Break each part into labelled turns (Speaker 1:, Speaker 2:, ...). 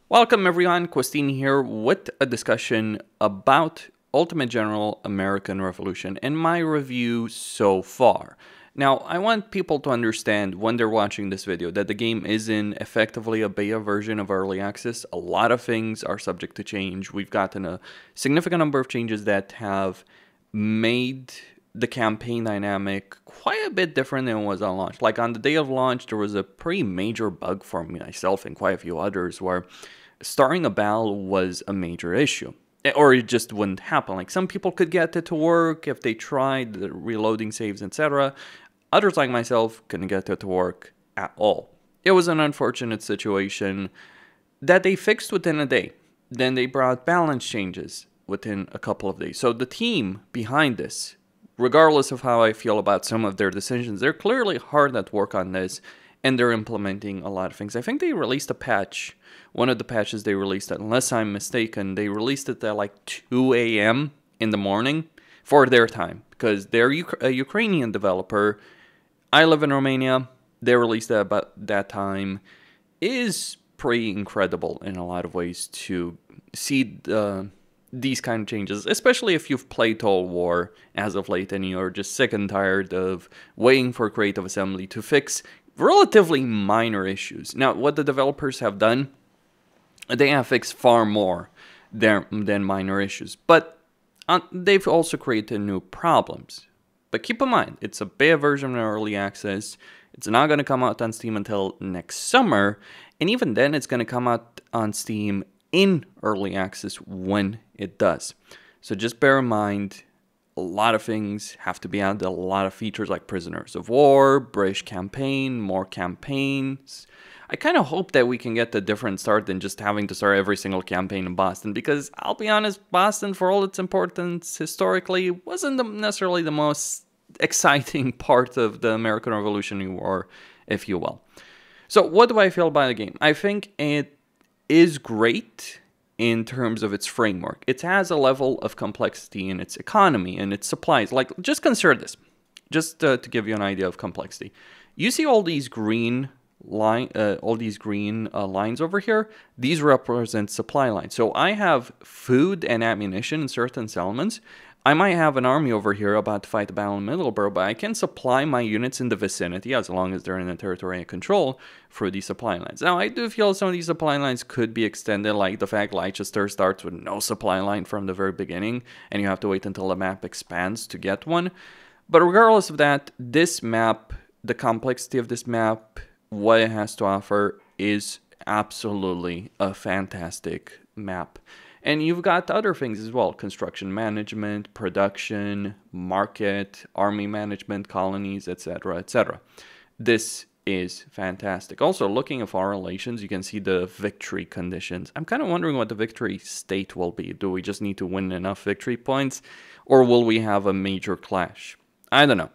Speaker 1: Welcome everyone, Christine here with a discussion about Ultimate General American Revolution and my review so far. Now, I want people to understand when they're watching this video that the game is in effectively a beta version of early access. A lot of things are subject to change. We've gotten a significant number of changes that have made the campaign dynamic quite a bit different than it was on launch. Like on the day of launch, there was a pretty major bug for myself and quite a few others where starting a battle was a major issue. Or it just wouldn't happen. Like some people could get it to work if they tried the reloading saves, etc. Others like myself couldn't get it to work at all. It was an unfortunate situation that they fixed within a day. Then they brought balance changes within a couple of days. So the team behind this, regardless of how I feel about some of their decisions, they're clearly hard at work on this, and they're implementing a lot of things. I think they released a patch. One of the patches they released, unless I'm mistaken, they released it at like 2 a.m. in the morning for their time, because they're a Ukrainian developer. I live in Romania. They released it about that time. It is pretty incredible in a lot of ways to see these kind of changes, especially if you've played Total War as of late and you're just sick and tired of waiting for Creative Assembly to fix relatively minor issues. Now, what the developers have done, they have fixed far more than minor issues, but they've also created new problems. But keep in mind, it's a beta version of early access. It's not going to come out on Steam until next summer, and even then it's going to come out on Steam in early access when it does. So just bear in mind, a lot of things have to be added, a lot of features like Prisoners of War, British campaign, more campaigns. I kind of hope that we can get a different start than just having to start every single campaign in Boston, because I'll be honest, Boston, for all its importance historically, wasn't necessarily the most exciting part of the American Revolutionary War, if you will. So what do I feel about the game? I think it is great in terms of its framework. It has a level of complexity in its economy and its supplies. Like, just consider this, just to give you an idea of complexity. You see all these green lines over here? These represent supply lines. So I have food and ammunition in certain settlements. I might have an army over here about to fight the battle in Middleborough, but I can supply my units in the vicinity as long as they're in the territory I control through these supply lines. Now, I do feel some of these supply lines could be extended, like the fact Leicester starts with no supply line from the very beginning, and you have to wait until the map expands to get one. But regardless of that, this map, the complexity of this map, what it has to offer is absolutely a fantastic map. And you've got other things as well: construction management, production, market, army management, colonies, etc., etc. This is fantastic. Also, looking at foreign relations, you can see the victory conditions. I'm kind of wondering what the victory state will be. Do we just need to win enough victory points, or will we have a major clash? I don't know.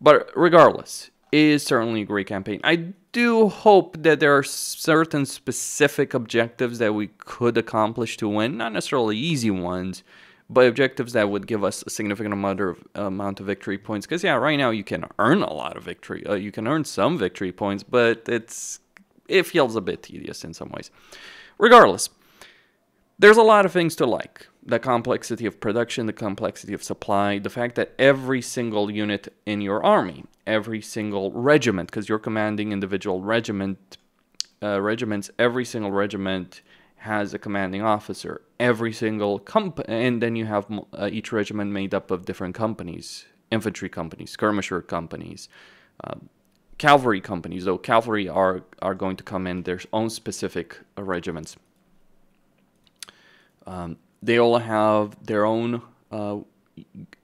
Speaker 1: But regardless, it is certainly a great campaign. I do hope that there are certain specific objectives that we could accomplish to win. Not necessarily easy ones, but objectives that would give us a significant amount of victory points. Because, yeah, right now you can earn a lot of victory. You can earn some victory points, but it feels a bit tedious in some ways. Regardless, there's a lot of things to like. The complexity of production, the complexity of supply, the fact that every single unit in your army, every single regiment, because you're commanding individual regiments, every single regiment has a commanding officer. Every single and then you have each regiment made up of different companies: infantry companies, skirmisher companies, cavalry companies. Though cavalry are going to come in their own specific regiments. They all have their own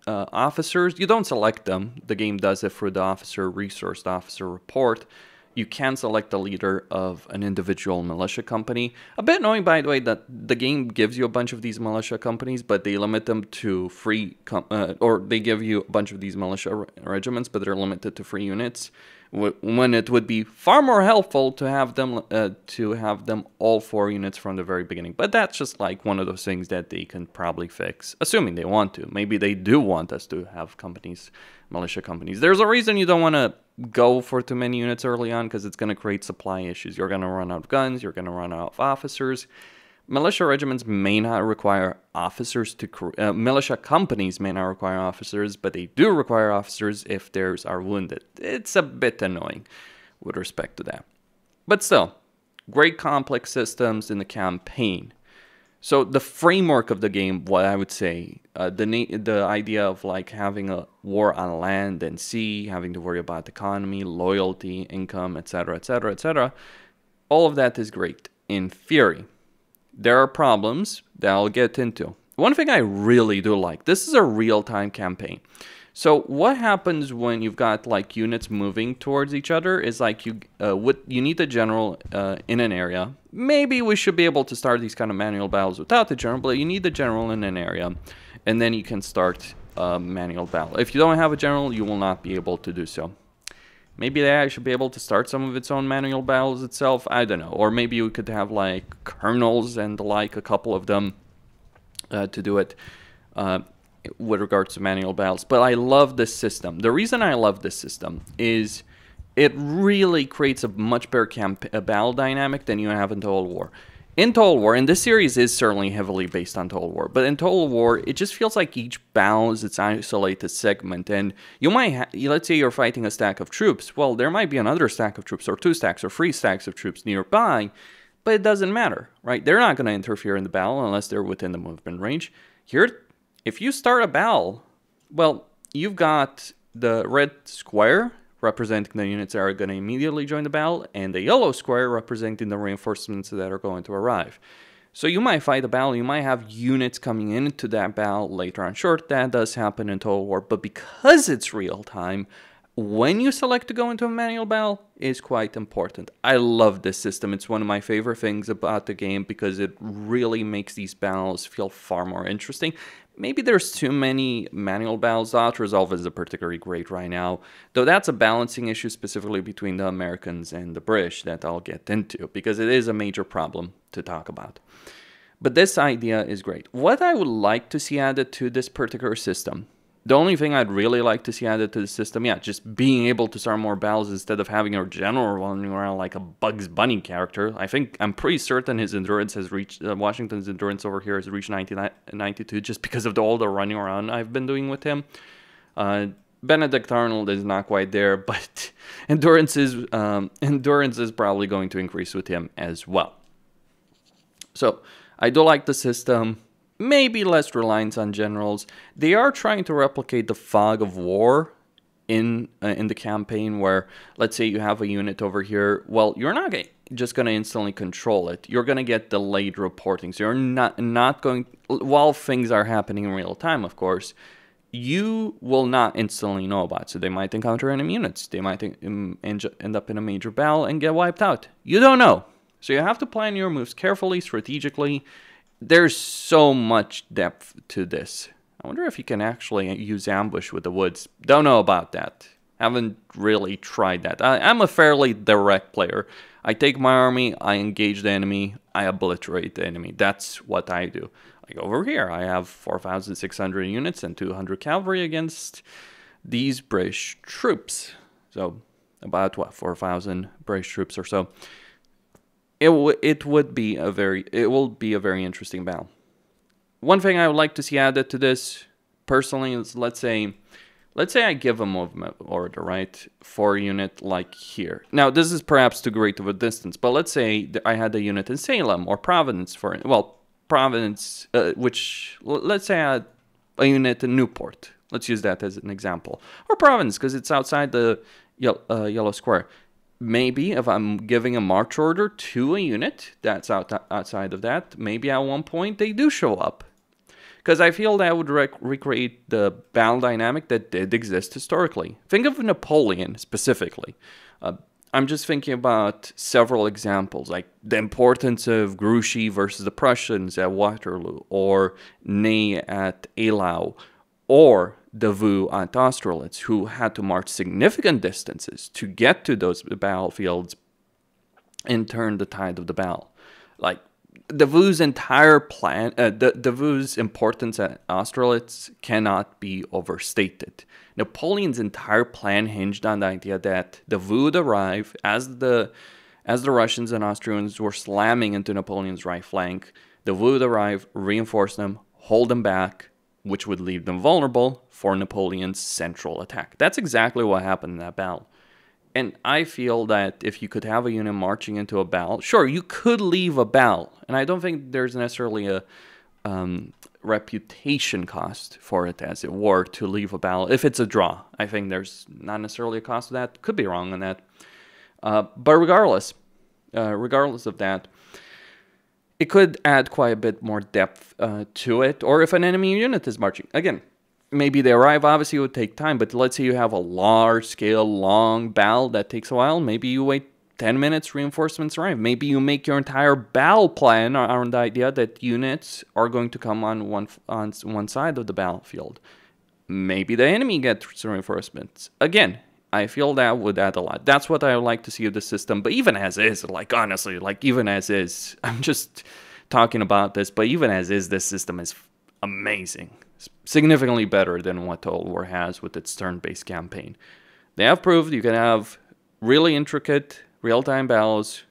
Speaker 1: officers. You don't select them. The game does it through the officer resource, the officer report. You can select the leader of an individual militia company. A bit annoying, by the way, that the game gives you a bunch of these militia companies, but they limit them to free, or they give you a bunch of these militia regiments, but they're limited to free units. When it would be far more helpful to have them all 4 units from the very beginning. But that's just like one of those things that they can probably fix, assuming they want to. Maybe they do want us to have companies, militia companies. There's a reason you don't want to go for too many units early on because it's going to create supply issues. You're going to run out of guns, you're going to run out of officers. Militia regiments may not require officers to... militia companies may not require officers, but they do require officers if theirs are wounded. It's a bit annoying with respect to that. But still, great complex systems in the campaign. So the framework of the game, what I would say, the idea of like having a war on land and sea, having to worry about economy, loyalty, income, etc., etc., etc., all of that is great in theory. There are problems that I'll get into. One thing I really do like, this is a real-time campaign. So what happens when you've got like units moving towards each other is like you need a general in an area. Maybe we should be able to start these kind of manual battles without the general, but you need the general in an area, and then you can start a manual battle. If you don't have a general, you will not be able to do so. Maybe they should be able to start some of its own manual battles itself. I don't know. Or maybe we could have like colonels and like a couple of them to do it with regards to manual battles. But I love this system. The reason I love this system is it really creates a much better battle dynamic than you have in Total War. In Total War, and this series is certainly heavily based on Total War, but in Total War, it just feels like each battle is its isolated segment, and you might, let's say you're fighting a stack of troops, well, there might be another stack of troops, or 2 stacks, or 3 stacks of troops nearby, but it doesn't matter, right? They're not going to interfere in the battle unless they're within the movement range. Here, if you start a battle, well, you've got the red square representing the units that are going to immediately join the battle, and the yellow square representing the reinforcements that are going to arrive. So you might fight a battle, you might have units coming into that battle later on. Sure, that does happen in Total War, but because it's real time, when you select to go into a manual battle is quite important. I love this system. It's one of my favorite things about the game because it really makes these battles feel far more interesting. Maybe there's too many manual battles. Auto Resolve is particularly great right now, though that's a balancing issue specifically between the Americans and the British that I'll get into because it is a major problem to talk about. But this idea is great. What I would like to see added to this particular system, the only thing I'd really like to see added to the system, yeah, just being able to start more battles instead of having a general running around like a Bugs Bunny character. I'm pretty certain his endurance has reached, Washington's endurance over here has reached 92 just because of all the running around I've been doing with him. Benedict Arnold is not quite there, but endurance is probably going to increase with him as well. So I do like the system. Maybe less reliance on generals. They are trying to replicate the fog of war in the campaign where, let's say you have a unit over here. Well, you're not just going to instantly control it. You're going to get delayed reporting. So you're not going, while things are happening in real time, of course, you will not instantly know about it. So they might encounter enemy units. They might end up in a major battle and get wiped out. You don't know. So you have to plan your moves carefully, strategically. There's so much depth to this. I wonder if you can actually use ambush with the woods. Don't know about that. Haven't really tried that. I'm a fairly direct player. I take my army, I engage the enemy, I obliterate the enemy. That's what I do. Like over here, I have 4,600 units and 200 cavalry against these British troops. So about what, 4,000 British troops or so. It will be a very interesting battle. One thing I would like to see added to this, personally, is let's say I give a movement order, right, for a unit like here. Now, this is perhaps too great of a distance, but let's say I had a unit in Salem or Providence let's say I had a unit in Newport. Let's use that as an example. Or Providence, because it's outside the yellow square. Maybe if I'm giving a march order to a unit that's outside of that, maybe at one point they do show up. Because I feel that would recreate the battle dynamic that did exist historically. Think of Napoleon specifically. I'm just thinking about several examples, like the importance of Grouchy versus the Prussians at Waterloo, or Ney at Eylau, or Davout at Austerlitz, who had to march significant distances to get to those battlefields and turn the tide of the battle. Like, Davout's entire plan, Davout's importance at Austerlitz cannot be overstated. Napoleon's entire plan hinged on the idea that Davout would arrive as the Russians and Austrians were slamming into Napoleon's right flank. Davout would arrive, reinforce them, hold them back, which would leave them vulnerable for Napoleon's central attack. That's exactly what happened in that battle. And I feel that if you could have a unit marching into a battle, sure, you could leave a battle. And I don't think there's necessarily a reputation cost for it, as it were, to leave a battle. If it's a draw, I think there's not necessarily a cost of that. Could be wrong on that. But regardless of that, it could add quite a bit more depth to it. Or if an enemy unit is marching, again, maybe they arrive, obviously it would take time, but let's say you have a large-scale, long battle that takes a while. Maybe you wait 10 minutes, reinforcements arrive. Maybe you make your entire battle plan around the idea that units are going to come on one side of the battlefield. Maybe the enemy gets reinforcements. Again, I feel that would add a lot. That's what I would like to see of the system. But even as is, like honestly, like even as is, I'm just talking about this, but even as is, this system is amazing. Significantly better than what Total War has with its turn-based campaign. They have proved you can have really intricate real-time battles,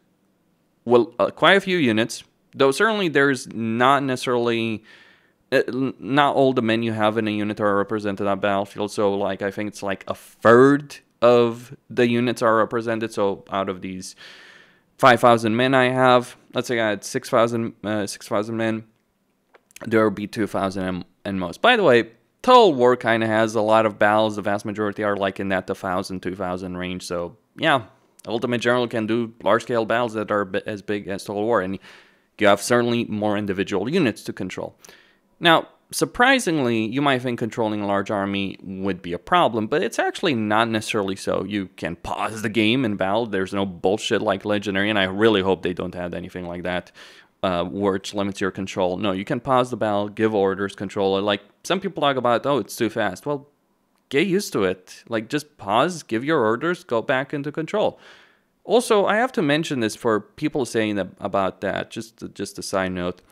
Speaker 1: well, quite a few units, though certainly there's not necessarily, not all the men you have in a unit are represented on battlefield, so like I think it's like a third of the units are represented, so out of these 5,000 men I have, let's say I had 6,000 men, there will be 2,000 and most. By the way, Total War kind of has a lot of battles. The vast majority are like in that 1,000, 2,000 range. So yeah, Ultimate General can do large-scale battles that are as big as Total War. And you have certainly more individual units to control. Now, surprisingly, you might think controlling a large army would be a problem, but it's actually not necessarily so. You can pause the game in battle. There's no bullshit like Legendary, and I really hope they don't have anything like that. Which limits your control. No, you can pause the battle, give orders, control it. Like, some people talk about, oh, it's too fast. Well, get used to it. Like, just pause, give your orders, go back into control. Also, I have to mention this for people saying that, about that, just a side note.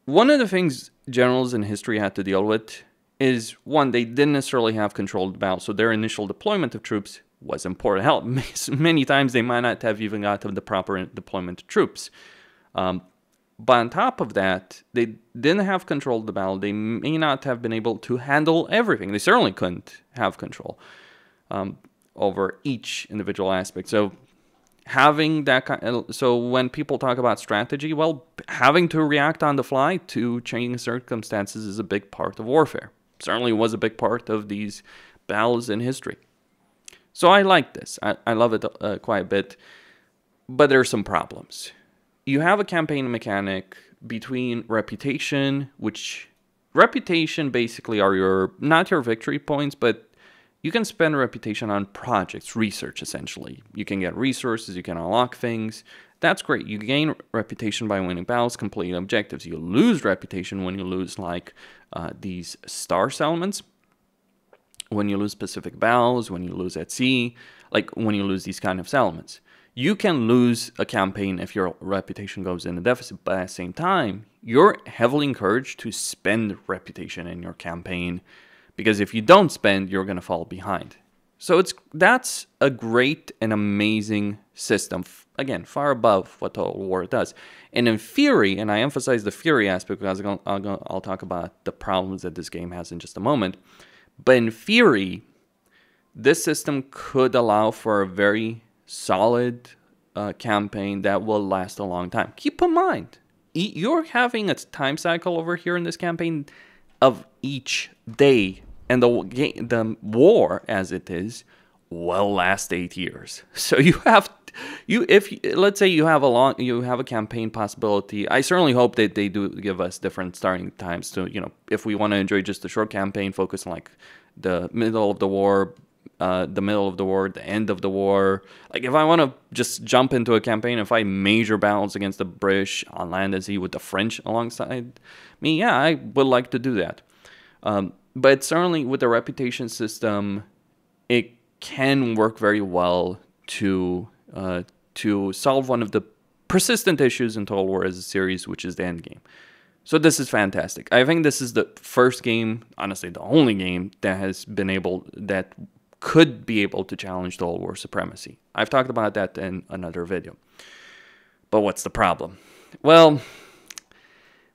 Speaker 1: One of the things generals in history had to deal with is, one, they didn't necessarily have control of the battle, so their initial deployment of troops was important. Hell, many times they might not have even got to the proper deployment of troops. But on top of that, they didn't have control of the battle. They may not have been able to handle everything. They certainly couldn't have control over each individual aspect. So having that so when people talk about strategy, well, having to react on the fly to changing circumstances is a big part of warfare. Certainly was a big part of these battles in history. So I like this. I love it quite a bit. But there are some problems. You have a campaign mechanic between reputation, which reputation basically are not your victory points, but you can spend reputation on projects, research essentially. You can get resources, you can unlock things. That's great. You gain reputation by winning battles, completing objectives. You lose reputation when you lose like these star settlements, when you lose specific battles, when you lose at sea, like when you lose these kind of settlements. You can lose a campaign if your reputation goes in a deficit, but at the same time, you're heavily encouraged to spend reputation in your campaign, because if you don't spend, you're going to fall behind. So that's a great and amazing system. Again, far above what Total War does. And in theory, and I emphasize the theory aspect because I'll talk about the problems that this game has in just a moment, but in theory, this system could allow for a very solid campaign that will last a long time. Keep in mind, you're having a time cycle over here in this campaign of each day, and the war as it is will last 8 years. So if let's say you have a campaign possibility. I certainly hope that they do give us different starting times to, if we want to enjoy just a short campaign, focus on like the middle of the war, the end of the war. Like if I want to just jump into a campaign and fight major battles against the British on land and sea with the French alongside me, yeah, I would like to do that. But certainly with the reputation system, it can work very well to solve one of the persistent issues in Total War as a series, which is the end game. So this is fantastic. I think this is the first game, honestly the only game, that could be able to challenge Total War supremacy. I've talked about that in another video. But what's the problem? Well,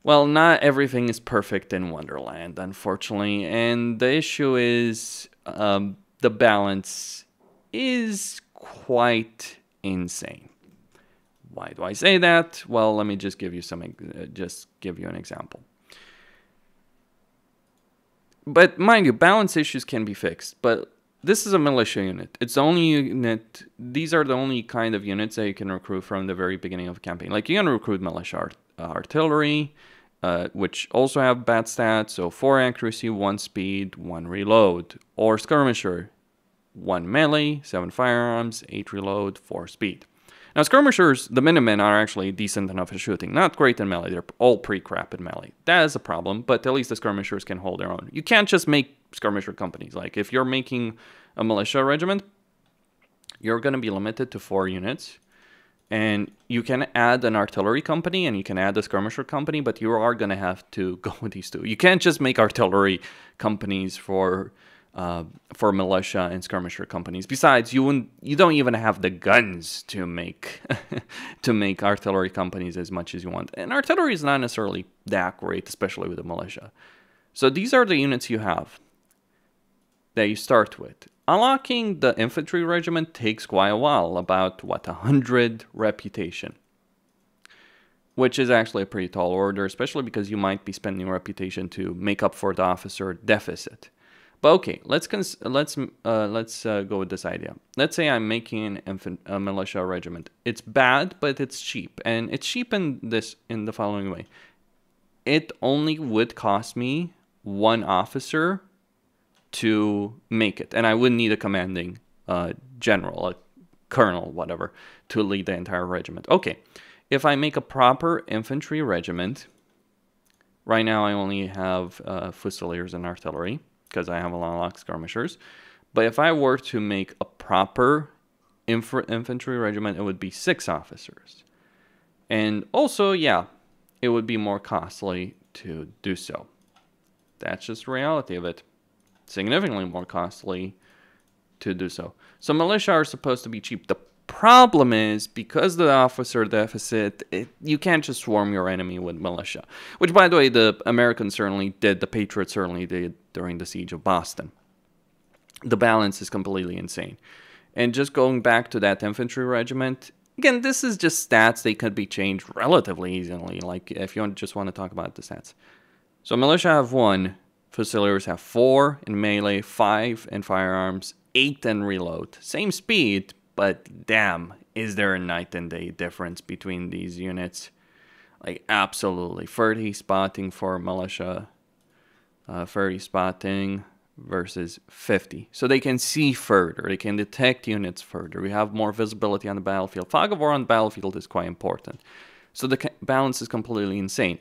Speaker 1: not everything is perfect in Wonderland, unfortunately. And the issue is the balance is quite insane. Why do I say that? Well, let me just give you an example. But mind you, balance issues can be fixed. But this is a militia unit. It's the only unit. These are the only kind of units that you can recruit from the very beginning of a campaign. Like, you can recruit militia artillery, which also have bad stats. So 4 accuracy, 1 speed, 1 reload. Or skirmisher, 1 melee, 7 firearms, 8 reload, 4 speed. Now, skirmishers, the Minutemen, are actually decent enough at shooting. Not great in melee. They're all pretty crap in melee. That is a problem, but at least the skirmishers can hold their own. You can't just make skirmisher companies. Like, if you're making a militia regiment, you're going to be limited to 4 units. And you can add an artillery company and you can add a skirmisher company, but you are going to have to go with these 2. You can't just make artillery companies for militia and skirmisher companies. Besides, you don't even have the guns to make artillery companies as much as you want. And artillery is not necessarily that great, especially with the militia. So these are the units you have that you start with. Unlocking the infantry regiment takes quite a while, about 100 reputation, which is actually a pretty tall order, especially because you might be spending reputation to make up for the officer deficit. But okay, let's go with this idea. Let's say I'm making a militia regiment. It's bad, but it's cheap, and it's cheap in the following way. It only would cost me 1 officer to make it, and I wouldn't need a commanding general, a colonel, whatever, to lead the entire regiment. Okay, if I make a proper infantry regiment, right now I only have fusiliers and artillery, because I have a lot of skirmishers. But if I were to make a proper infantry regiment, it would be 6 officers. And also, yeah, it would be more costly to do so. That's just the reality of it. Significantly more costly to do so. So militia are supposed to be cheap. The problem is, because of the officer deficit, you can't just swarm your enemy with militia. Which, by the way, the Americans certainly did, the Patriots certainly did during the siege of Boston. The balance is completely insane. And just going back to that infantry regiment, again, this is just stats. They could be changed relatively easily, like if you just want to talk about the stats. So militia have 1, fusiliers have 4 in melee, 5 in firearms, 8 in reload. Same speed, but damn, is there a night and day difference between these units? Like, absolutely. 30 spotting for militia, 30 spotting versus 50. So they can see further. They can detect units further. We have more visibility on the battlefield. Fog of war on the battlefield is quite important. So the balance is completely insane.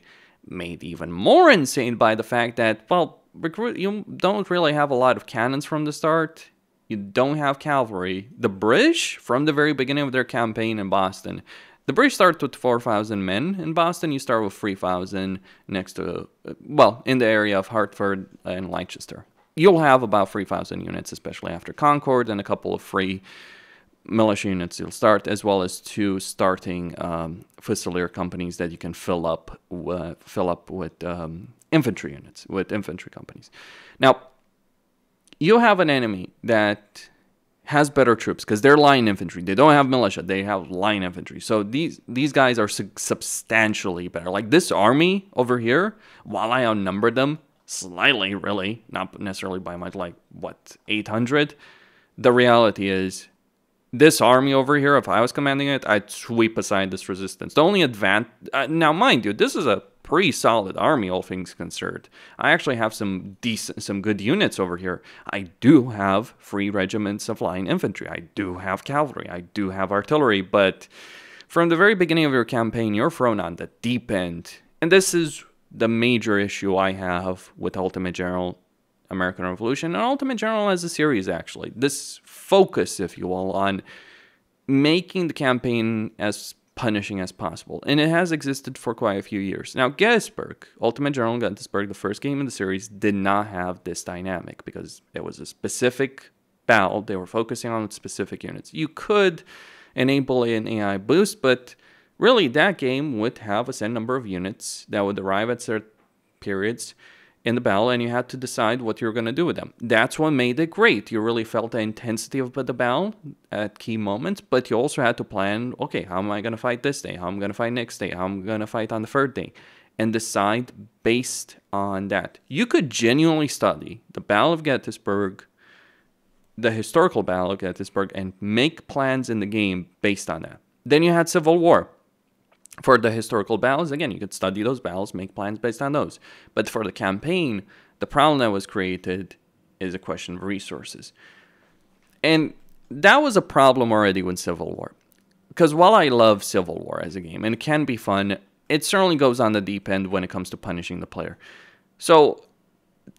Speaker 1: Made even more insane by the fact that, well, you don't really have a lot of cannons from the start. You don't have cavalry. The British, from the very beginning of their campaign in Boston, the British start with 4,000 men. In Boston, you start with 3,000 next to, well, in the area of Hartford and Leicester. You'll have about 3,000 units, especially after Concord, and a couple of free militia units you'll start, as well as 2 starting fusilier companies that you can fill up with infantry units, with infantry companies. Now, you have an enemy that has better troops because they're line infantry. They don't have militia. They have line infantry. So these guys are substantially better. Like this army over here, while I outnumber them slightly, really, not necessarily by much, like, what, 800? The reality is, this army over here, if I was commanding it, I'd sweep aside this resistance. The only now, mind you, this is a pretty solid army, all things considered. I actually have some good units over here. I do have 3 regiments of line infantry. I do have cavalry. I do have artillery. But from the very beginning of your campaign, you're thrown on the deep end. And this is the major issue I have with Ultimate General American Revolution, and Ultimate General as a series, actually. This focus, if you will, on making the campaign as punishing as possible. And it has existed for quite a few years. Now, Gettysburg, Ultimate General Gettysburg, the first game in the series, did not have this dynamic because it was a specific battle. They were focusing on specific units. You could enable an AI boost, but really that game would have a set number of units that would arrive at certain periods in the battle, and you had to decide what you're going to do with them. That's what made it great. You really felt the intensity of the battle at key moments, but you also had to plan, okay, how am I going to fight this day? How am I going to fight next day? How am I going to fight on the third day? And decide based on that. You could genuinely study the Battle of Gettysburg, the historical Battle of Gettysburg, and make plans in the game based on that. Then you had Civil War. For the historical battles, again, you could study those battles, make plans based on those. But for the campaign, the problem that was created is a question of resources. And that was a problem already with Civil War. Because while I love Civil War as a game, and it can be fun, it certainly goes on the deep end when it comes to punishing the player. So,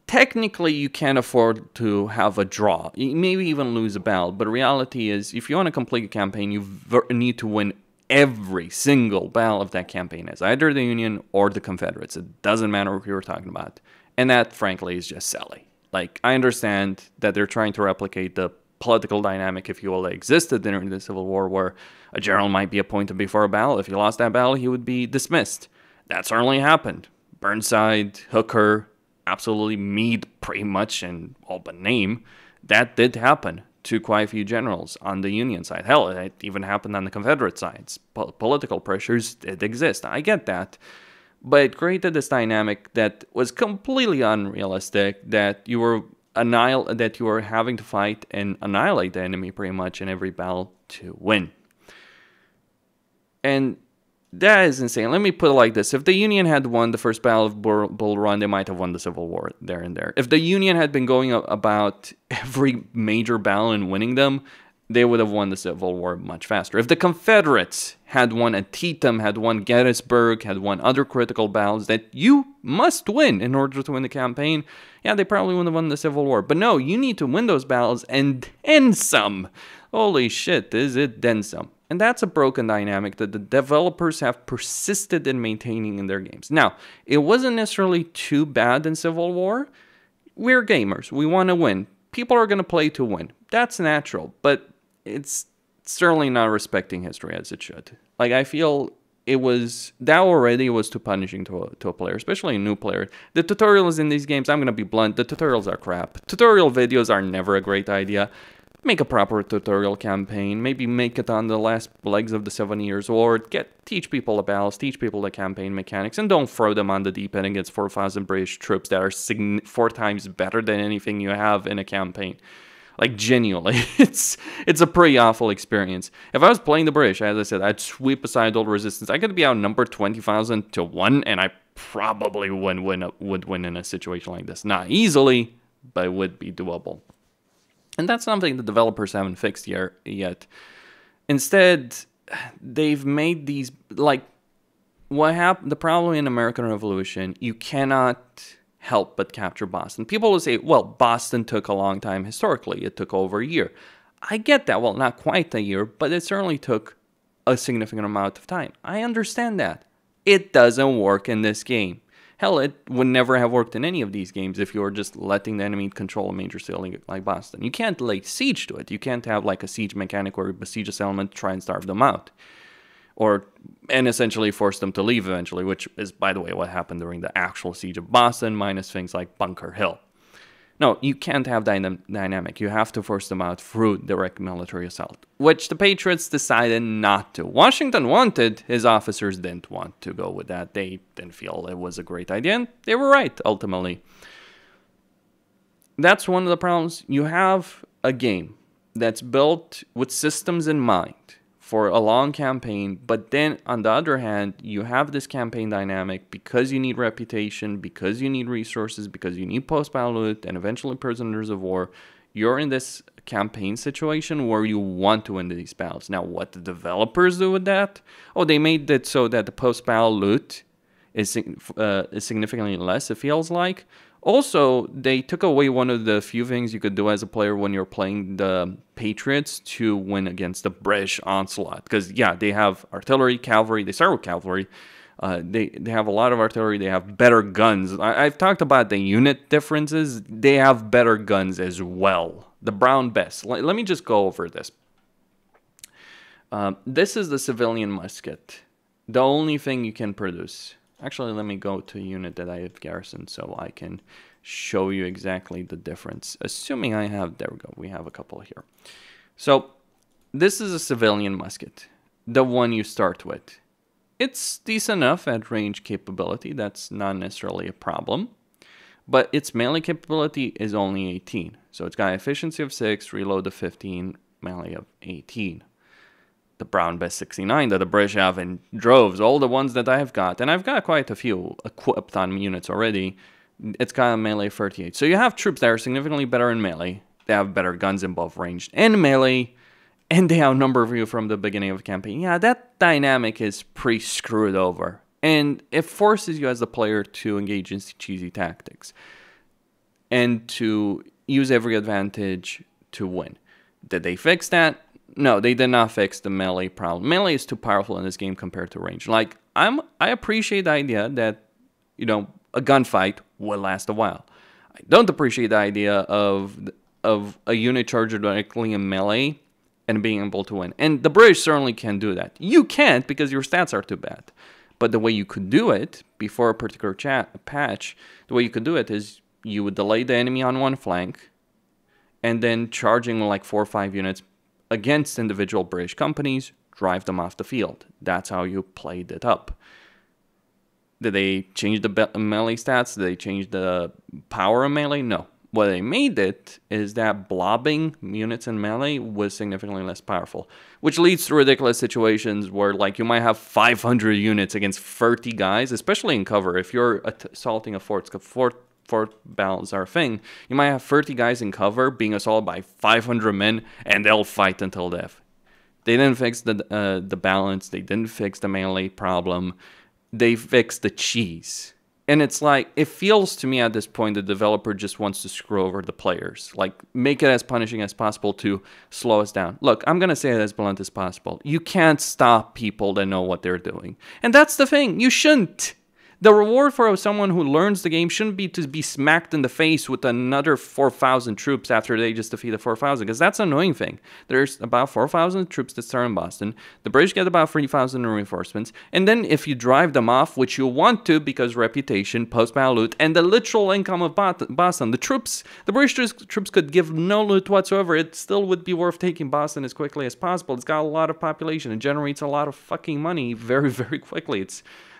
Speaker 1: technically, you can't afford to have a draw. You maybe even lose a battle. But reality is, if you want to complete a campaign, you need to win every single battle of that campaign as either the Union or the Confederates. It doesn't matter who you're talking about. And that, frankly, is just silly. Like, I understand that they're trying to replicate the political dynamic, if you will, that existed during the Civil War, where a general might be appointed before a battle. If he lost that battle, he would be dismissed. That certainly happened. Burnside, Hooker, absolutely Meade, pretty much, in all but name. That did happen to quite a few generals on the Union side. Hell, it even happened on the Confederate sides. Political pressures did exist. I get that. But it created this dynamic that was completely unrealistic, that you were having to fight and annihilate the enemy pretty much in every battle to win. And that is insane. Let me put it like this. If the Union had won the first Battle of Bull Run, they might have won the Civil War there and there. If the Union had been going about every major battle and winning them, they would have won the Civil War much faster. If the Confederates had won Antietam, had won Gettysburg, had won other critical battles that you must win in order to win the campaign, yeah, they probably would have won the Civil War. But no, you need to win those battles and then some. Holy shit, is it then some? And that's a broken dynamic that the developers have persisted in maintaining in their games. Now, it wasn't necessarily too bad in Civil War. We're gamers. We want to win. People are going to play to win. That's natural, but it's certainly not respecting history as it should. Like, I feel that already was too punishing to a player, especially a new player. The tutorials in these games, I'm going to be blunt, the tutorials are crap. Tutorial videos are never a great idea. Make a proper tutorial campaign. Maybe make it on the last legs of the 7 Years' War. Teach people the battles, teach people the campaign mechanics, and don't throw them on the deep end against 4,000 British troops that are 4 times better than anything you have in a campaign. Like, genuinely, it's a pretty awful experience. If I was playing the British, as I said, I'd sweep aside all resistance. I could be outnumbered 20,000 to 1, and I probably would win in a situation like this. Not easily, but it would be doable. And that's something the developers haven't fixed yet. Instead, they've made these, like, what happened, the problem in American Revolution, you cannot help but capture Boston. People will say, well, Boston took a long time historically. It took over a year. I get that. Well, not quite a year, but it certainly took a significant amount of time. I understand that. It doesn't work in this game. Hell, it would never have worked in any of these games if you were just letting the enemy control a major city like Boston. You can't lay siege to it. You can't have like a siege mechanic where you besiege a settlement, try and starve them out. And essentially force them to leave eventually, which is, by the way, what happened during the actual siege of Boston, minus things like Bunker Hill. No, you can't have dynamic. You have to force them out through direct military assault, which the Patriots decided not to. Washington wanted, his officers didn't want to go with that. They didn't feel it was a great idea, and they were right, ultimately. That's one of the problems. You have a game that's built with systems in mind for a long campaign, but then on the other hand, you have this campaign dynamic because you need reputation, because you need resources, because you need post-battle loot, and eventually prisoners of war. You're in this campaign situation where you want to win these battles. Now, what the developers do with that? Oh, they made it so that the post-battle loot is significantly less, it feels like. Also, they took away one of the few things you could do as a player when you're playing the Patriots to win against the British onslaught. Because, yeah, they have artillery, cavalry. They start with cavalry. They have a lot of artillery. They have better guns. I've talked about the unit differences. They have better guns as well. The Brown Bess. Let me just go over this. This is the civilian musket. The only thing you can produce. Actually, let me go to a unit that I have garrisoned so I can show you exactly the difference. Assuming I have, there we go, we have a couple here. So, this is a civilian musket, the one you start with. It's decent enough at range capability, that's not necessarily a problem. But its melee capability is only 18. So it's got efficiency of 6, reload of 15, melee of 18. The Brown Bess 69 that the British have in droves, all the ones that I have got, and I've got quite a few equipped on units already, it's got a melee 38. So you have troops that are significantly better in melee, they have better guns in both ranged and melee, and they outnumber you from the beginning of the campaign. Yeah, that dynamic is pretty screwed over, and it forces you as a player to engage in cheesy tactics, and to use every advantage to win. Did they fix that? No, they did not fix the melee problem. Melee is too powerful in this game compared to range. Like, I appreciate the idea that, you know, a gunfight will last a while. I don't appreciate the idea of a unit charger directly in melee and being able to win. And the British certainly can do that. You can't because your stats are too bad. But the way you could do it, before a particular patch, the way you could do it is you would delay the enemy on one flank and then charging like 4 or 5 units against individual British companies, drive them off the field. That's how you played it up. Did they change the melee stats? Did they change the power of melee? No. What they made it is that blobbing units in melee was significantly less powerful, which leads to ridiculous situations where, like, you might have 500 units against 30 guys, especially in cover. If you're assaulting a fort, fort battles are a thing, you might have 30 guys in cover being assaulted by 500 men, and they'll fight until death. They didn't fix the balance. They didn't fix the melee problem. They fixed the cheese. And it's like, it feels to me at this point the developer just wants to screw over the players. Like, make it as punishing as possible to slow us down. Look, I'm going to say it as blunt as possible. You can't stop people that know what they're doing. And that's the thing. You shouldn't. The reward for someone who learns the game shouldn't be to be smacked in the face with another 4,000 troops after they just defeated 4,000, because that's an annoying thing. There's about 4,000 troops that start in Boston. The British get about 3,000 reinforcements. And then if you drive them off, which you want to because reputation, post-battle loot, and the literal income of Boston, the British troops could give no loot whatsoever. It still would be worth taking Boston as quickly as possible. It's got a lot of population. It generates a lot of fucking money very, very quickly.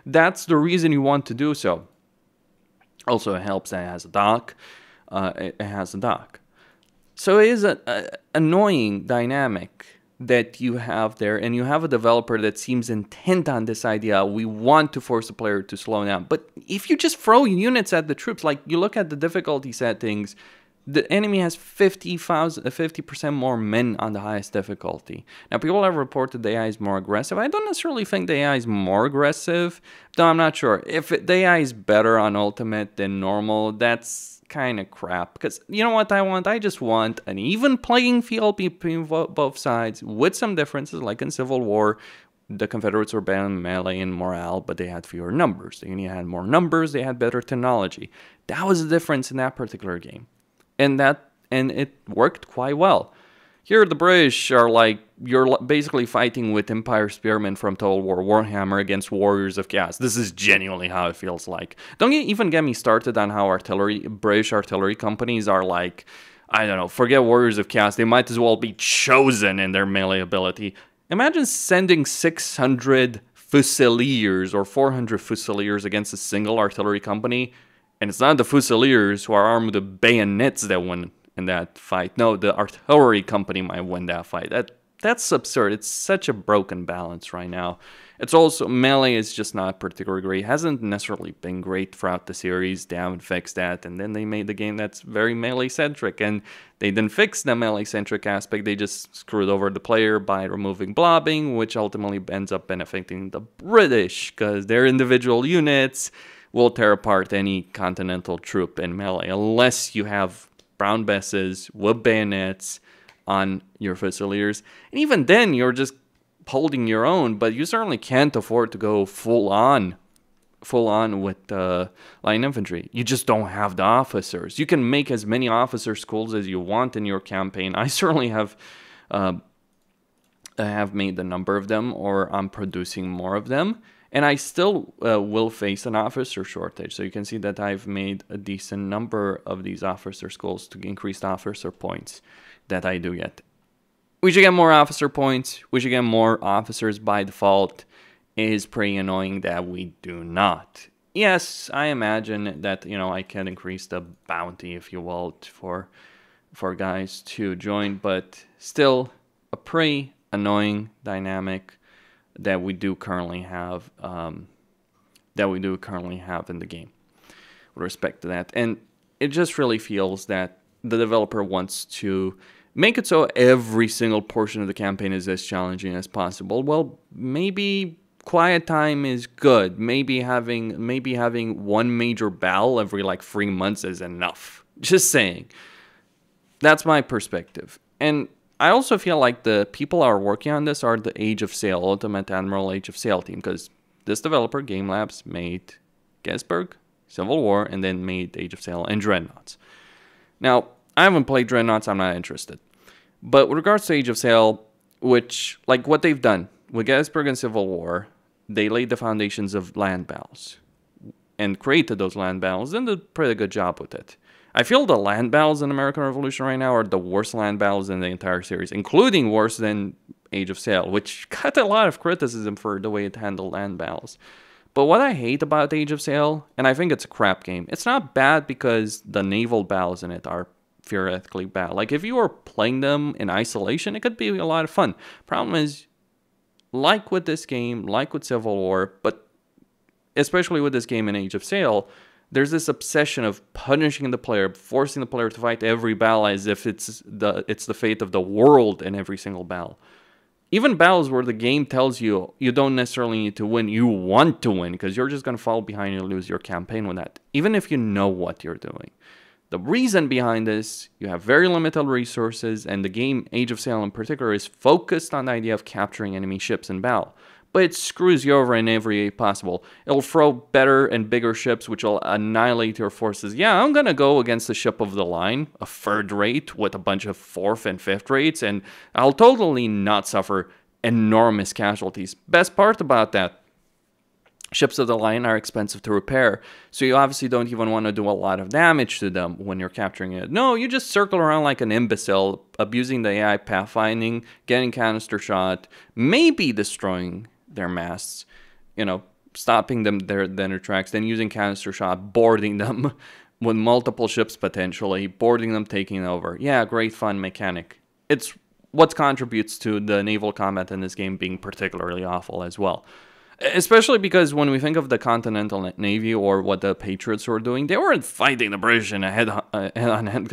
Speaker 1: That's the reason you want to do so. Also, it helps that it has a dock. So it is an annoying dynamic that you have there, and you have a developer that seems intent on this idea. We want to force the player to slow down. But if you just throw units at the troops, like you look at the difficulty settings, the enemy has 50% more men on the highest difficulty. Now, people have reported the AI is more aggressive. I don't necessarily think the AI is more aggressive, though I'm not sure. If the AI is better on Ultimate than normal, that's kind of crap. Because you know what I want? I just want an even playing field between both sides with some differences, like in Civil War. The Confederates were better in melee and morale, but they had fewer numbers. The Union had more numbers, they had better technology. That was the difference in that particular game. And it worked quite well. Here the British are like, you're basically fighting with Empire Spearmen from Total War Warhammer against Warriors of Chaos. This is genuinely how it feels like. Don't even get me started on how British artillery companies are like, I don't know, forget Warriors of Chaos. They might as well be chosen in their melee ability. Imagine sending 600 Fusiliers or 400 Fusiliers against a single artillery company. And it's not the Fusiliers who are armed with bayonets that win in that fight. No, the artillery company might win that fight. That's absurd. It's such a broken balance right now. It's also, melee is just not particularly great. It hasn't necessarily been great throughout the series. They haven't fixed that. And then they made the game that's very melee-centric. And they didn't fix the melee-centric aspect. They just screwed over the player by removing blobbing, which ultimately ends up benefiting the British because their individual units will tear apart any continental troop in melee, unless you have brown besses with bayonets on your fusiliers. And even then, you're just holding your own, but you certainly can't afford to go full on with line infantry. You just don't have the officers. You can make as many officer schools as you want in your campaign. I certainly have made the number of them, or I'm producing more of them, and I still will face an officer shortage. So you can see that I've made a decent number of these officer schools to increase the officer points that I do get. We should get more officer points. We should get more officers by default. It is pretty annoying that we do not. Yes, I imagine that, you know, I can increase the bounty, if you will, for guys to join, but still a pretty annoying dynamic that we do currently have in the game with respect to that. And it just really feels that the developer wants to make it so every single portion of the campaign is as challenging as possible. Well, maybe quiet time is good. Maybe having one major battle every like 3 months is enough. Just saying. That's my perspective. And I also feel like the people who are working on this are the Age of Sail, Ultimate Admiral Age of Sail team, because this developer, Game Labs, made Gettysburg, Civil War, and then made Age of Sail and Dreadnoughts. Now, I haven't played Dreadnoughts, I'm not interested. But with regards to Age of Sail, which, like what they've done with Gettysburg and Civil War, they laid the foundations of land battles and created those land battles and did a pretty good job with it. I feel the land battles in American Revolution right now are the worst land battles in the entire series, including worse than Age of Sail, which got a lot of criticism for the way it handled land battles. But what I hate about Age of Sail, and I think it's a crap game, it's not bad because the naval battles in it are theoretically bad. Like, if you were playing them in isolation, it could be a lot of fun. Problem is, like with this game, like with Civil War, but especially with this game in Age of Sail, there's this obsession of punishing the player, forcing the player to fight every battle as if it's the fate of the world in every single battle. Even battles where the game tells you you don't necessarily need to win, you want to win, because you're just going to fall behind and lose your campaign with that, even if you know what you're doing. The reason behind this, you have very limited resources, and the game, Age of Sail in particular, is focused on the idea of capturing enemy ships in battle. But it screws you over in every way possible. It'll throw better and bigger ships, which will annihilate your forces. Yeah, I'm gonna go against the ship of the line, a third rate with a bunch of fourth and fifth rates, and I'll totally not suffer enormous casualties. Best part about that, ships of the line are expensive to repair, so you obviously don't even want to do a lot of damage to them when you're capturing it. No, you just circle around like an imbecile, abusing the AI pathfinding, getting canister shot, maybe destroying their masts, you know, stopping them in their tracks, then using canister shot, boarding them with multiple ships potentially, boarding them, taking over. Yeah, great fun mechanic. It's what contributes to the naval combat in this game being particularly awful as well. Especially because when we think of the Continental Navy or what the Patriots were doing, they weren't fighting the British in a head-on-head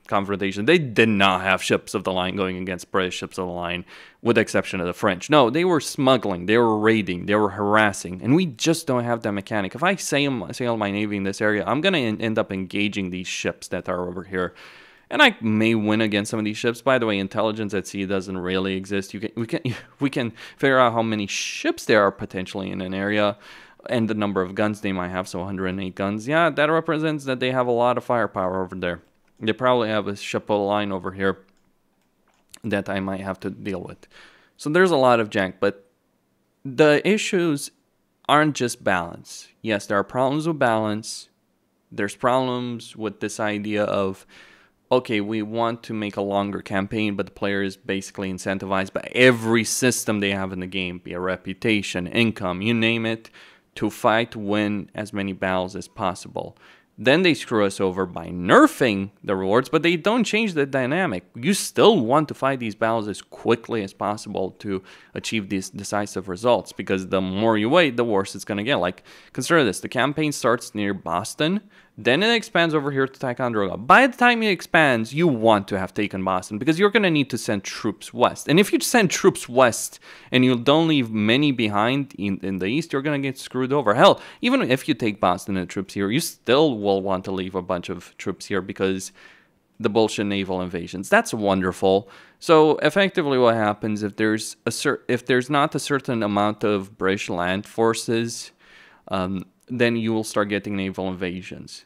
Speaker 1: confrontation. They did not have ships of the line going against British ships of the line, with the exception of the French. No, they were smuggling, they were raiding, they were harassing, and we just don't have that mechanic. If I sail my Navy in this area, I'm going to end up engaging these ships that are over here. And I may win against some of these ships. By the way, intelligence at sea doesn't really exist. We can figure out how many ships there are potentially in an area and the number of guns they might have. So 108 guns. Yeah, that represents that they have a lot of firepower over there. They probably have a ship of the line over here that I might have to deal with. So there's a lot of jank, but the issues aren't just balance. Yes, there are problems with balance. There's problems with this idea of, okay, we want to make a longer campaign, but the player is basically incentivized by every system they have in the game, be it reputation, income, you name it, to fight, win as many battles as possible. Then they screw us over by nerfing the rewards, but they don't change the dynamic. You still want to fight these battles as quickly as possible to achieve these decisive results, because the more you wait, the worse it's going to get. Like, consider this. The campaign starts near Boston. Then it expands over here to Ticonderoga. By the time it expands, you want to have taken Boston because you're going to need to send troops west. And if you send troops west and you don't leave many behind in the east, you're going to get screwed over. Hell, even if you take Boston and troops here, you still will want to leave a bunch of troops here because the bullshit naval invasions. That's wonderful. So effectively what happens if there's not a certain amount of British land forces, then you will start getting naval invasions.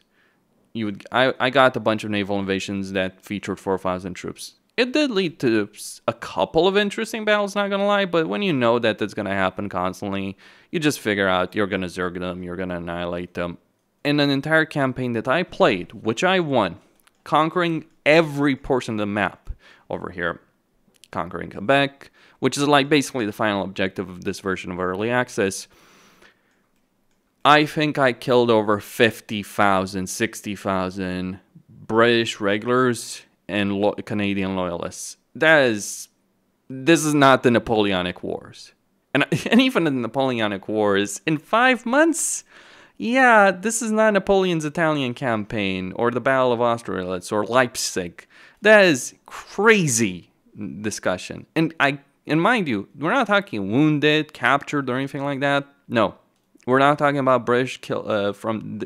Speaker 1: I got a bunch of naval invasions that featured 4,000 troops. It did lead to a couple of interesting battles, not gonna lie, but when you know that it's gonna happen constantly, you just figure out you're gonna zerg them, you're gonna annihilate them. In an entire campaign that I played, which I won, conquering every portion of the map over here, conquering Quebec, which is like basically the final objective of this version of Early Access, I think I killed over 50,000, 60,000 British regulars and Canadian loyalists. This is not the Napoleonic Wars. And even in the Napoleonic Wars, in 5 months, yeah, this is not Napoleon's Italian campaign or the Battle of Austerlitz or Leipzig. That is crazy discussion. And mind you, we're not talking wounded, captured, or anything like that. No. We're not talking about British killed from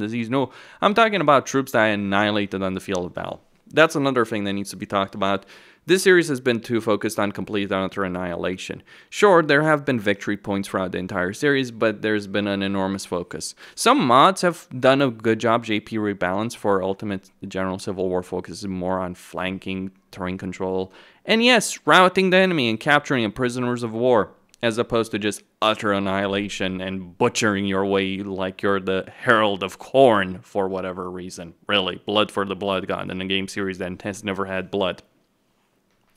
Speaker 1: disease. No, I'm talking about troops that I annihilated on the field of battle. That's another thing that needs to be talked about. This series has been too focused on complete and utter annihilation. Sure, there have been victory points throughout the entire series, but there's been an enormous focus. Some mods have done a good job. JP Rebalance for Ultimate General Civil War focuses more on flanking, terrain control, and yes, routing the enemy and capturing prisoners of war, as opposed to just utter annihilation and butchering your way like you're the Herald of Corn for whatever reason. Really, blood for the blood god in a game series that has never had blood.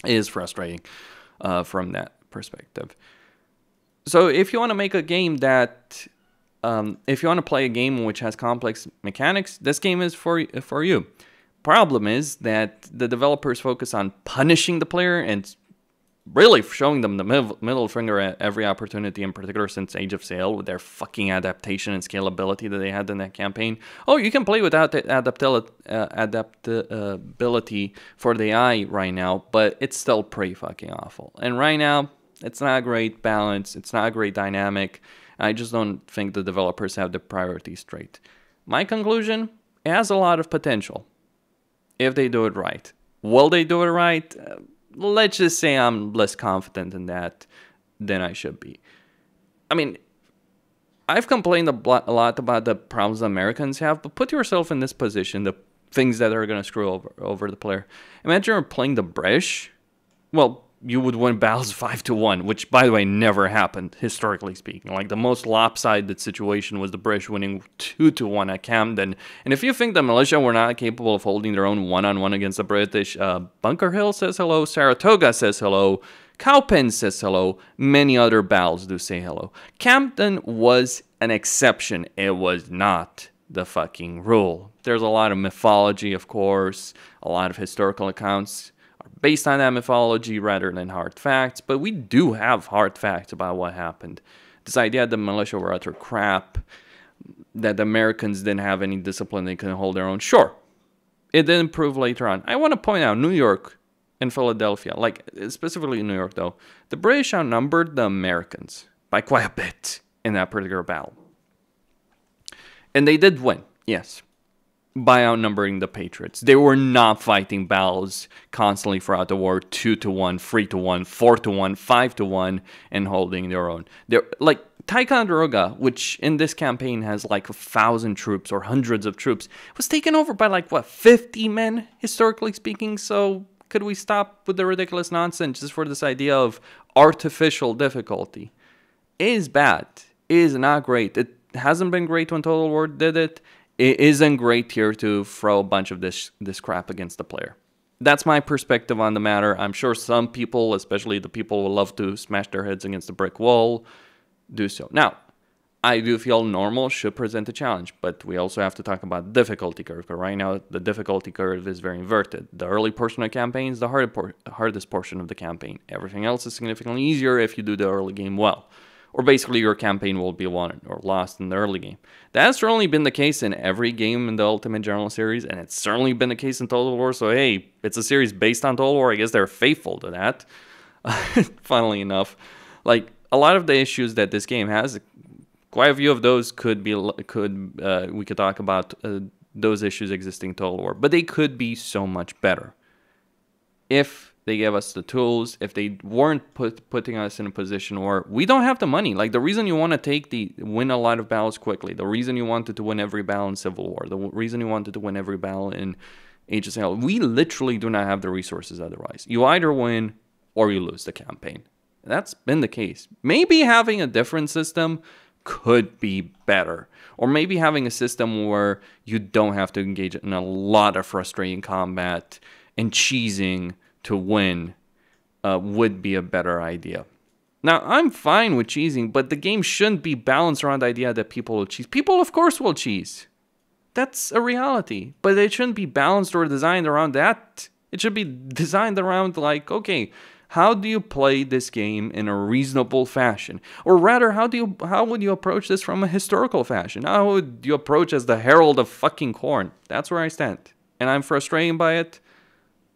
Speaker 1: It is frustrating from that perspective. So if you want to make a game that, if you want to play a game which has complex mechanics, this game is for you. Problem is that the developers focus on punishing the player and really showing them the middle finger at every opportunity, in particular since Age of Sail, with their fucking adaptation and scalability that they had in that campaign. Oh, you can play without the adaptability for the AI right now, but it's still pretty fucking awful. And right now, it's not a great balance, it's not a great dynamic. I just don't think the developers have the priorities straight. My conclusion, it has a lot of potential if they do it right. Will they do it right? Let's just say I'm less confident in that than I should be. I mean, I've complained a lot about the problems the Americans have, but put yourself in this position, the things that are going to screw over the player. Imagine you're playing the British. Well, you would win battles 5-1, which, by the way, never happened, historically speaking. Like, the most lopsided situation was the British winning 2-1 at Camden. And if you think the militia were not capable of holding their own one-on-one against the British, Bunker Hill says hello, Saratoga says hello, Cowpen says hello, many other battles do say hello. Camden was an exception. It was not the fucking rule. There's a lot of mythology, of course, a lot of historical accounts based on that mythology rather than hard facts, but we do have hard facts about what happened. This idea that the militia were utter crap, that the Americans didn't have any discipline, they couldn't hold their own. Sure, it did improve later on. I want to point out New York and Philadelphia, like specifically New York though, the British outnumbered the Americans by quite a bit in that particular battle. And they did win, yes, by outnumbering the Patriots. They were not fighting battles constantly throughout the war, 2-1, 3-1, 4-1, 5-1, and holding their own. They're like Ticonderoga, which in this campaign has like 1,000 troops or hundreds of troops, was taken over by like, what, 50 men, historically speaking? So could we stop with the ridiculous nonsense just for this idea of artificial difficulty? It is bad. It is not great. It hasn't been great when Total War did it. It isn't great here to throw a bunch of this crap against the player. That's my perspective on the matter. I'm sure some people, especially the people who love to smash their heads against a brick wall, do so. Now, I do feel normal should present a challenge, but we also have to talk about the difficulty curve, because right now the difficulty curve is very inverted. The early portion of the campaign is the hardest portion of the campaign. Everything else is significantly easier if you do the early game well. or basically your campaign will be won or lost in the early game. That's certainly been the case in every game in the Ultimate General series, and it's certainly been the case in Total War. So hey, it's a series based on Total War. I guess they're faithful to that. Funnily enough, like a lot of the issues that this game has, quite a few of those we could talk about those issues existing in Total War, but they could be so much better if they gave us the tools, if they weren't putting us in a position where we don't have the money. Like the reason you want to win a lot of battles quickly, the reason you wanted to win every battle in Civil War, the reason you wanted to win every battle in Age of Sail, we literally do not have the resources otherwise. You either win or you lose the campaign. That's been the case. Maybe having a different system could be better. Or maybe having a system where you don't have to engage in a lot of frustrating combat and cheesing to win would be a better idea. Now, I'm fine with cheesing, but the game shouldn't be balanced around the idea that people will cheese. People, of course, will cheese. That's a reality. But it shouldn't be balanced or designed around that. It should be designed around, like, okay, how do you play this game in a reasonable fashion? Or rather, how would you approach this from a historical fashion? How would you approach as the herald of fucking corn? That's where I stand. And I'm frustrated by it.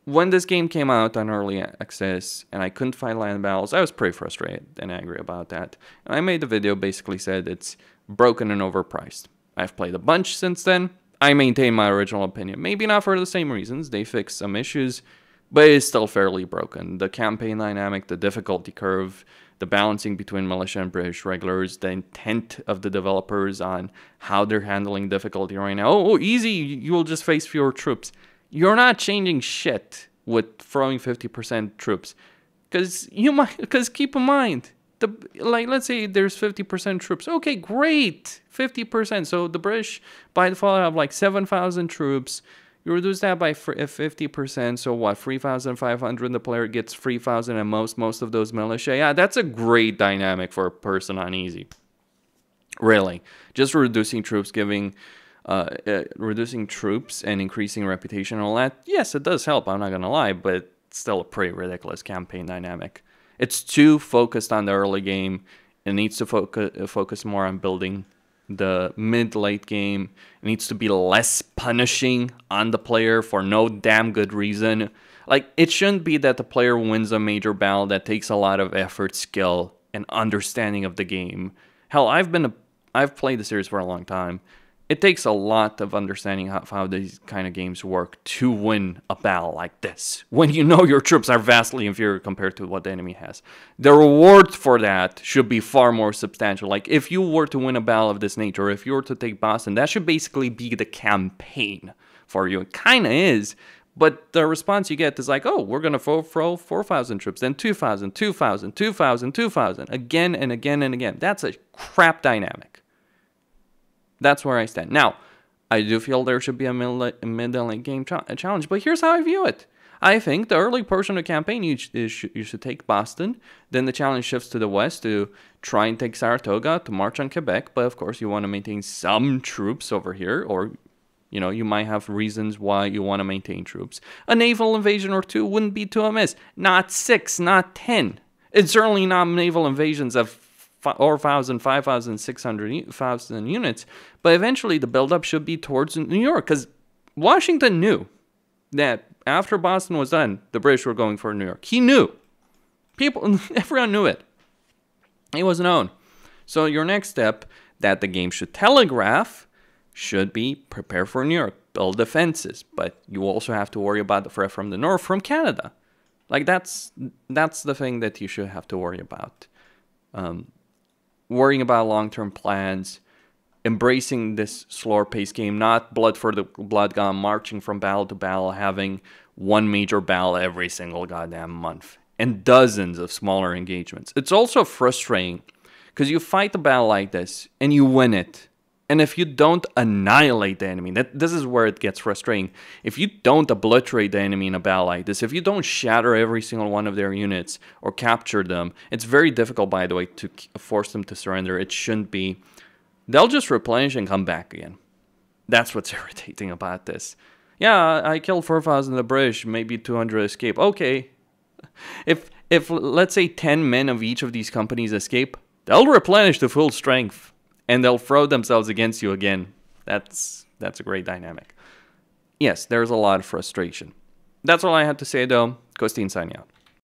Speaker 1: When this game came out on early access and I couldn't find land battles, I was pretty frustrated and angry about that. And I made a video basically said it's broken and overpriced. I've played a bunch since then. I maintain my original opinion. Maybe not for the same reasons. They fixed some issues, but it's still fairly broken. The campaign dynamic, the difficulty curve, the balancing between militia and British regulars, the intent of the developers on how they're handling difficulty right now. Oh, easy, you will just face fewer troops. You're not changing shit with throwing 50% troops. Because keep in mind, let's say there's 50% troops. Okay, great, 50%. So the British by default have like 7,000 troops. You reduce that by 50%, so what, 3,500, the player gets 3,000 and most of those militia. Yeah, that's a great dynamic for a person on easy. Really. Just reducing troops, reducing troops and increasing reputation and all that, yes, it does help, I'm not gonna lie, but it's still a pretty ridiculous campaign dynamic. It's too focused on the early game. It needs to focus more on building the mid-late game. It needs to be less punishing on the player for no damn good reason. Like, it shouldn't be that the player wins a major battle that takes a lot of effort, skill, and understanding of the game. Hell, I've played the series for a long time. It takes a lot of understanding how these kind of games work to win a battle like this, when you know your troops are vastly inferior compared to what the enemy has. The reward for that should be far more substantial. Like, if you were to win a battle of this nature, or if you were to take Boston, that should basically be the campaign for you. It kind of is, but the response you get is like, oh, we're going to throw 4,000 troops, then 2,000, 2,000, 2,000, 2,000, again and again and again. That's a crap dynamic. That's where I stand. Now, I do feel there should be a mid-late game challenge, but here's how I view it. I think the early portion of the campaign, you should take Boston. Then the challenge shifts to the west to try and take Saratoga, to march on Quebec. But of course, you want to maintain some troops over here, or you might have reasons why you want to maintain troops. A naval invasion or two wouldn't be too amiss. Not 6, not 10. It's certainly not naval invasions of 4,000, 5,000, 600,000 units, but eventually the buildup should be towards New York, because Washington knew that after Boston was done, the British were going for New York. He knew. Everyone knew it. It was known. So your next step that the game should telegraph should be prepare for New York, build defenses, but you also have to worry about the threat from the north, from Canada. Like, that's the thing that you should have to worry about. Worrying about long-term plans, embracing this slower-paced game, not blood for the blood gun, marching from battle to battle, having one major battle every single goddamn month, and dozens of smaller engagements. It's also frustrating, because you fight a battle like this, and you win it. And if you don't annihilate the enemy, this is where it gets frustrating. If you don't obliterate the enemy in a battle like this, if you don't shatter every single one of their units or capture them, it's very difficult, by the way, to force them to surrender. It shouldn't be. They'll just replenish and come back again. That's what's irritating about this. Yeah, I killed 4,000 of the British, maybe 200 escape. Okay. If let's say 10 men of each of these companies escape, they'll replenish to full strength, and they'll throw themselves against you again. That's a great dynamic. Yes, there's a lot of frustration. That's all I had to say, though. Kostin signing out.